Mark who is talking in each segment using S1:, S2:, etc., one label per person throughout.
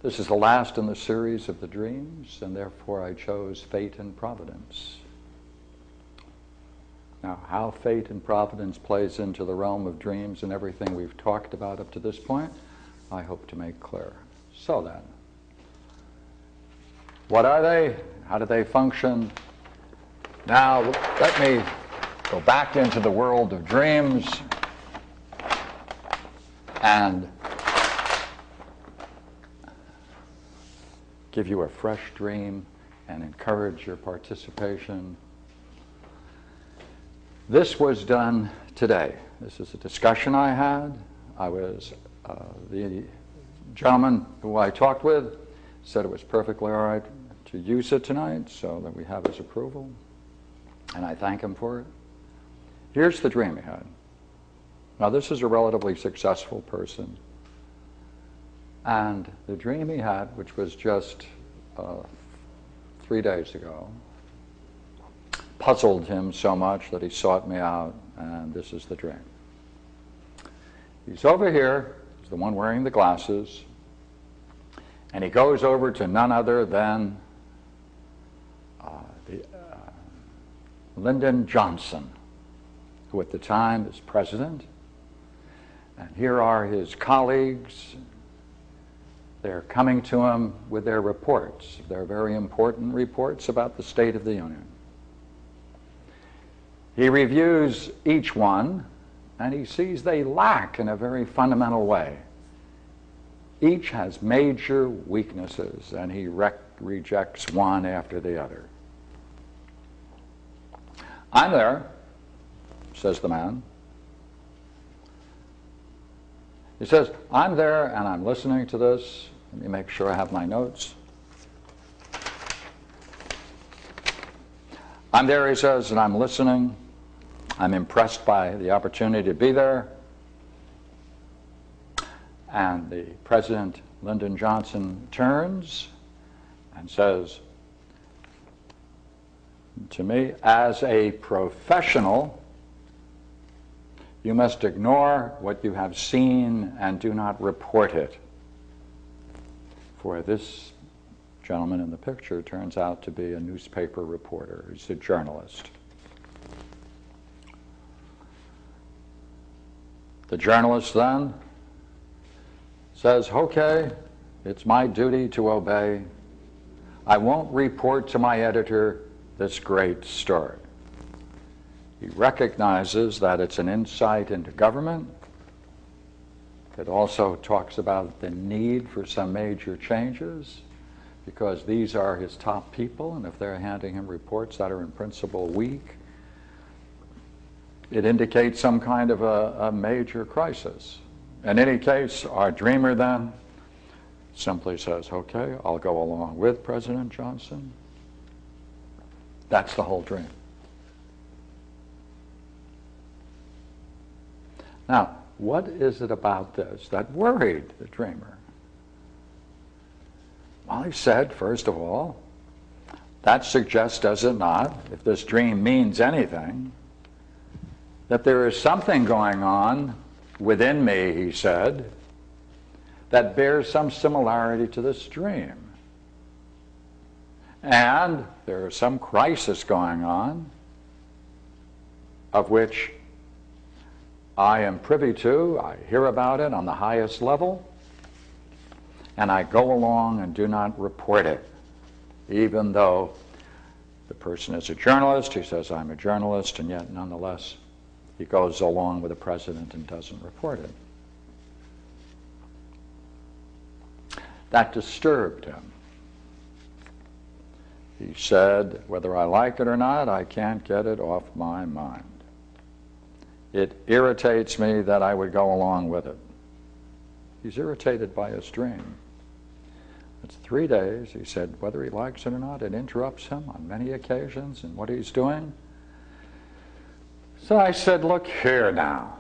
S1: This is the last in the series of the dreams, and therefore I chose fate and providence. Now, how fate and providence plays into the realm of dreams and everything we've talked about up to this point, I hope to make clear. So then, what are they? How do they function? Now, let me go back into the world of dreams and give you a fresh dream and encourage your participation. This was done today. This is a discussion I had. The gentleman who I talked with said it was perfectly all right to use it tonight, so that we have his approval, and I thank him for it. Here's the dream he had. Now, this is a relatively successful person, and the dream he had, which was just 3 days ago, puzzled him so much that he sought me out, and this is the dream. He's over here, he's the one wearing the glasses, and he goes over to none other than Lyndon Johnson, who at the time is president. And here are his colleagues. They're coming to him with their reports. They're very important reports about the State of the Union. He reviews each one, and he sees they lack in a very fundamental way. Each has major weaknesses, and he rejects one after the other. I'm there, says the man. He says, I'm there and I'm listening to this. Let me make sure I have my notes. I'm there, he says, and I'm listening. I'm impressed by the opportunity to be there. And the President, Lyndon Johnson, turns and says to me, as a professional, you must ignore what you have seen and do not report it. For this gentleman in the picture turns out to be a newspaper reporter. He's a journalist. The journalist then says, okay, it's my duty to obey. I won't report to my editor this great story. He recognizes that it's an insight into government. It also talks about the need for some major changes, because these are his top people, and if they're handing him reports that are in principle weak, it indicates some kind of a major crisis. In any case, our dreamer then simply says, okay, I'll go along with President Johnson. That's the whole dream. Now, what is it about this that worried the dreamer? Well, he said, first of all, that suggests, does it not, if this dream means anything, that there is something going on within me, he said, that bears some similarity to this dream. And there is some crisis going on of which I am privy to, I hear about it on the highest level, and I go along and do not report it. Even though the person is a journalist, he says, I'm a journalist, and yet nonetheless he goes along with the president and doesn't report it. That disturbed him. He said, whether I like it or not, I can't get it off my mind. It irritates me that I would go along with it. He's irritated by his dream. It's 3 days, he said, whether he likes it or not, it interrupts him on many occasions in what he's doing. So I said, look here now,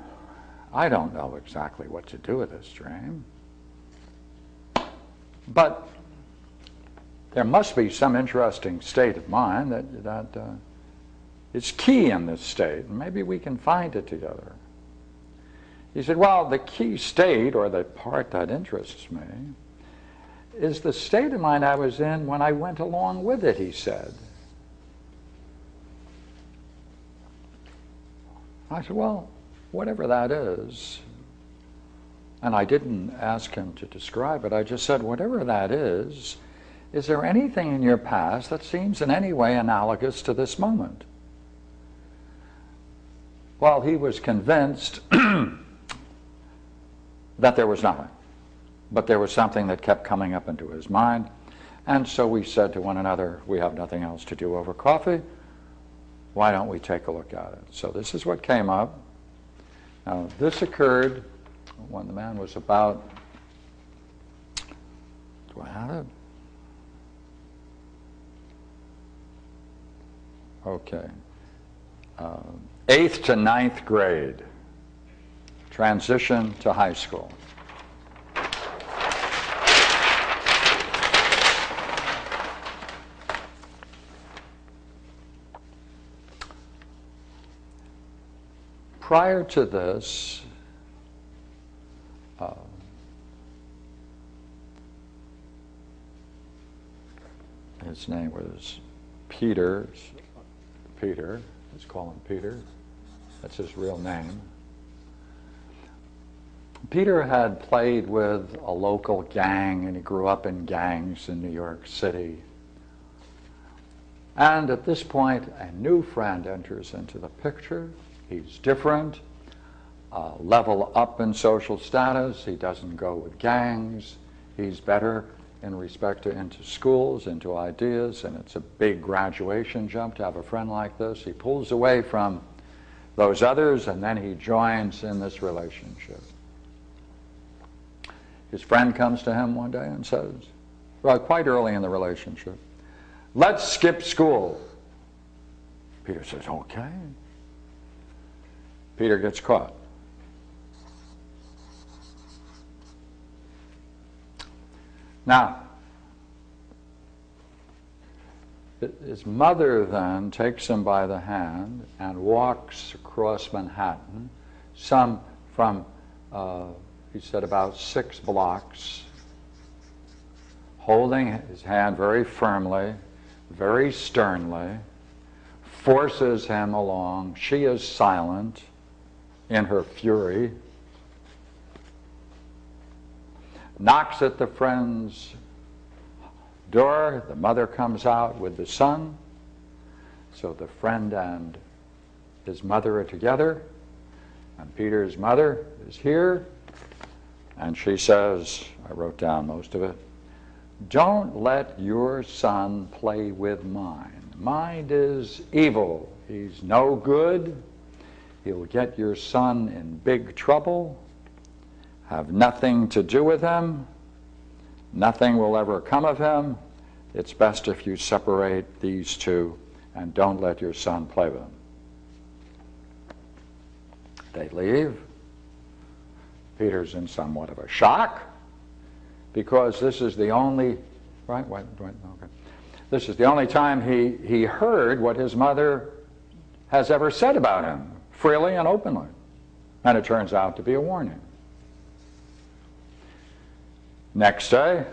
S1: I don't know exactly what to do with this dream, but there must be some interesting state of mind that is key in this state, and maybe we can find it together. He said, well, the key state, or the part that interests me, is the state of mind I was in when I went along with it, he said. I said, well, whatever that is, and I didn't ask him to describe it, I just said, whatever that is there anything in your past that seems in any way analogous to this moment? Well, he was convinced that there was nothing, but there was something that kept coming up into his mind, and so we said to one another, we have nothing else to do over coffee, why don't we take a look at it? So this is what came up. Now, this occurred when the man was about, do I have it? Okay. 8th to 9th grade, transition to high school. Prior to this, his name was Peter. Let's call him Peter. That's his real name. Peter had played with a local gang, and he grew up in gangs in New York City. And at this point, a new friend enters into the picture. He's different, level up in social status. He doesn't go with gangs. He's better in respect to into schools, into ideas, and it's a big graduation jump to have a friend like this. He pulls away from those others, and then he joins in this relationship. His friend comes to him one day and says, well, quite early in the relationship, let's skip school. Peter says, okay. Peter gets caught. Now, his mother then takes him by the hand and walks across Manhattan, some from, he said, about 6 blocks, holding his hand very firmly, very sternly, forces him along. She is silent in her fury, knocks at the friend's door. The mother comes out with the son. So the friend and his mother are together, and Peter's mother is here, and she says, I wrote down most of it, don't let your son play with mine. Mine is evil. He's no good. He'll get your son in big trouble. Have nothing to do with him. Nothing will ever come of him. It's best if you separate these two and don't let your son play with him. They leave. Peter's in somewhat of a shock because this is the only, right, okay. This is the only time he heard what his mother has ever said about him, freely and openly. And it turns out to be a warning. Next day,